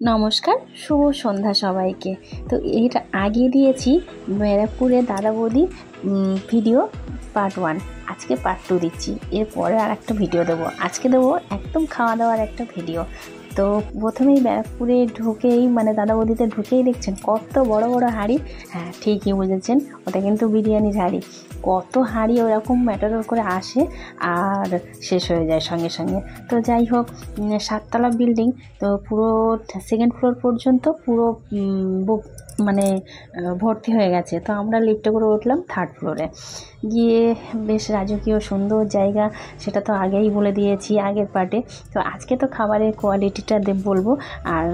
নমস্কার, শুভ সন্ধ্যা সবাইকে। তো এর আগে দিয়েছি ব্যারাকপুরে দাদা বৌদির ভিডিও পার্ট 1, আজকে পার্ট 2 দিচ্ছি। এরপরে আর একটা ভিডিও দেবো, আজকে দেবো একদম খাওয়া দাওয়ার একটা ভিডিও। তো প্রথমেই ব্যারাকপুরে ঢুকেই দাদা বৌদিতে ঢুকেই দেখছেন কত বড় বড় হাঁড়ি। হ্যাঁ, ঠিকই বুঝেছেন, ওটা কিন্তু বিরিয়ানির হাঁড়ি। কত হাঁড়ি ওরকম ম্যাটাডোর করে আসে আর শেষ হয়ে যায় সঙ্গে সঙ্গে। তো যাই হোক, 7তলা বিল্ডিং, তো পুরো 2nd ফ্লোর পর্যন্ত পুরো ভর্তি হয়ে গেছে। তো আমরা লিফটে করে উঠলাম 3rd ফ্লোরে গিয়ে। বেশ রাজকীয় সুন্দর জায়গা, সেটা তো আগেই বলে দিয়েছি আগের পার্টে। তো আজকে তো খাবারের কোয়ালিটিটা বলবো, আর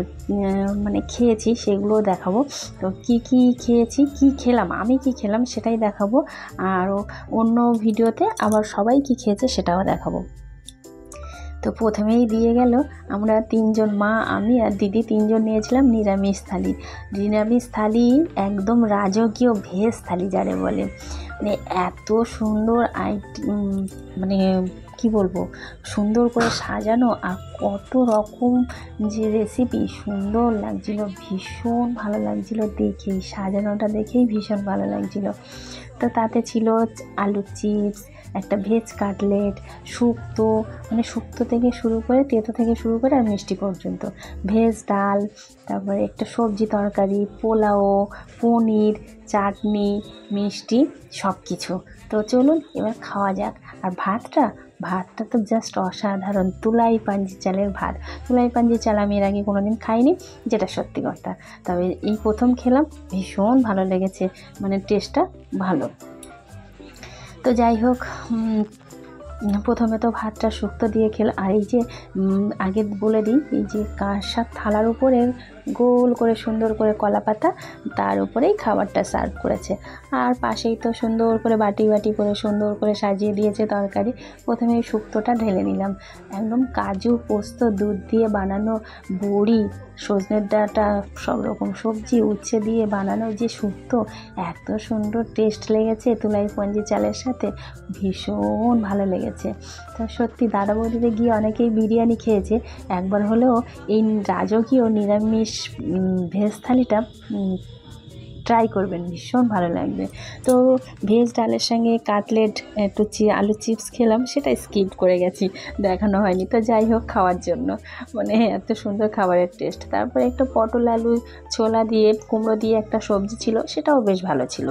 খেয়েছি সেগুলো দেখাবো। তো কি খেয়েছি, কি খেলাম, আমি কি খেলাম সেটাই দেখাবো, আর অন্য ভিডিওতে আবার সবাই কি খেয়েছে সেটাও দেখাবো। তো প্রথমেই দিয়ে গেল, আমরা 3জন, মা, আমি আর দিদি 3জন নিয়েছিলাম নিরামিষ থালি। নিরামিষ থালি একদম রাজকীয় ভেজ থালি যারে বলে। এত সুন্দর কি বলবো, সুন্দর করে সাজানো, আর কত রকম যে রেসিপি, সুন্দর লাগছিল, ভীষণ ভালো লাগছিল দেখেই, সাজানোটা দেখেই ভীষণ ভালো লাগছিল। তো তাতে ছিল আলুর চিপস, একটা ভেজ কাটলেট, শুক্তো, শুক্তো থেকে শুরু করে, তেতো থেকে শুরু করে আর মিষ্টি পর্যন্ত, ভেজ ডাল, তারপরে একটা সবজি তরকারি, পোলাও, পনির, চাটনি, মিষ্টি, সব কিছু। তো চলুন এবার খাওয়া যাক। আর ভাতটা তো জাস্ট অসাধারণ, তুলাই পাঞ্জি চালের ভাত। তুলাই পাঞ্জি চাল আমি এর আগে কোনোদিন খাইনি, যেটা সত্যি কথা। তবে এই প্রথম খেলাম, ভীষণ ভালো লেগেছে, টেস্টটা ভালো। তো যাই হোক, প্রথমে তো ভাতটা শুক্তো দিয়ে খেলাম। আর এই যে আগে বলে দিই, এই যে কাঁসার থালার উপরে গোল করে সুন্দর করে কলা পাতা, তার উপরেই খাবারটা সার্ভ করেছে। আর পাশেই তো সুন্দর করে বাটি বাটি করে সুন্দর করে সাজিয়ে দিয়েছে তরকারি। প্রথমে এই শুক্তোটা ঢেলে নিলাম, একদম কাজু, পোস্ত, দুধ দিয়ে বানানো, বড়ি, সজনের ডাঁটা, সব রকম সবজি, উচ্ছে দিয়ে বানানো যে শুক্তো, এত সুন্দর টেস্ট লেগেছে তুলাই পাঞ্জি চালের সাথে, ভীষণ ভালো লেগেছে। তো সত্যি দাদা বৌদিতে গিয়ে অনেকেই বিরিয়ানি খেয়েছে, একবার হলেও এই রাজকীয় নিরামিষ ভেজ থালিটা ট্রাই করবেন, ভীষণ ভালো লাগবে। তো ভেজ ডালের সঙ্গে কাটলেট, একটু আলু চিপস খেলাম, সেটা স্কিপ করে গেছি, দেখানো হয়নি। তো যাই হোক, খাওয়ার জন্য এত সুন্দর খাবারের টেস্ট। তারপরে একটু পটল, আলু, ছোলা দিয়ে, কুমড়ো দিয়ে একটা সবজি ছিল, সেটাও বেশ ভালো ছিল।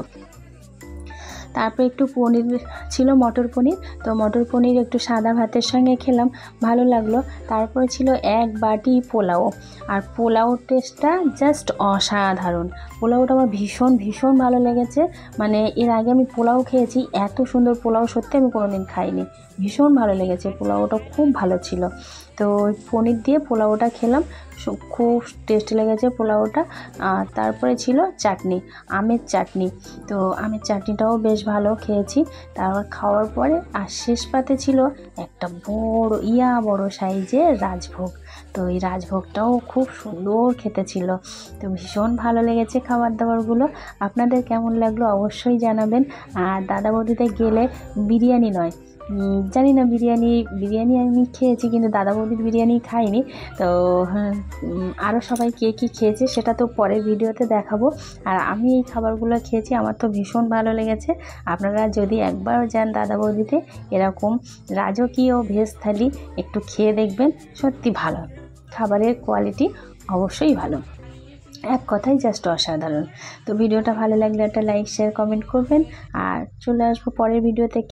তারপরে একটু পনির ছিল, মটর পনির। তো মটর পনির একটু সাদা ভাতের সঙ্গে খেলাম, ভালো লাগলো। তারপরে ছিল এক বাটি পোলাও, আর পোলাও টেস্টটা জাস্ট অসাধারণ। পোলাওটা আমার ভীষণ ভালো লেগেছে। এর আগে আমি পোলাও খেয়েছি, এত সুন্দর পোলাও সত্যি আমি কোনোদিন খাইনি, ভীষণ ভালো লেগেছে, পোলাওটা খুব ভালো ছিল। তো পনির দিয়ে পোলাওটা খেলাম, খুব টেস্টি লেগেছে পোলাওটা। আর তারপরে ছিল চাটনি, আমের চাটনি। তো আমের চাটনিটাও বেশ ভালো খেয়েছি। তারপর খাওয়ার পরে আর শেষ পাতে ছিল একটা বড় সাইজের রাজভোগ। তো এই রাজভোগটাও খুব সুন্দর খেতে ছিল। তো ভীষণ ভালো লেগেছে খাবার দাবারগুলো। আপনাদের কেমন লাগলো অবশ্যই জানাবেন। আর দাদা বৌদিতে গেলে বিরিয়ানি নয়, জানি না, বিরিয়ানি আমি খেয়েছি, কিন্তু দাদা বৌদির বিরিয়ানি খাইনি। তো আরও সবাই কে কী খেয়েছে সেটা তো পরের ভিডিওতে দেখাবো। আর আমি এই খাবারগুলো খেয়েছি, আমার তো ভীষণ ভালো লেগেছে। আপনারা যদি একবার যান দাদা বৌদিতে, এরকম রাজকীয় ভেজ থালি একটু খেয়ে দেখবেন, সত্যি ভালো, খাবারের কোয়ালিটি অবশ্যই ভালো, এক কথাই জাস্ট অসাধারণ। তো ভিডিওটা ভালো লাগলে একটা লাইক, শেয়ার, কমেন্ট করবেন। আর চলে আসবো পরের ভিডিওতে।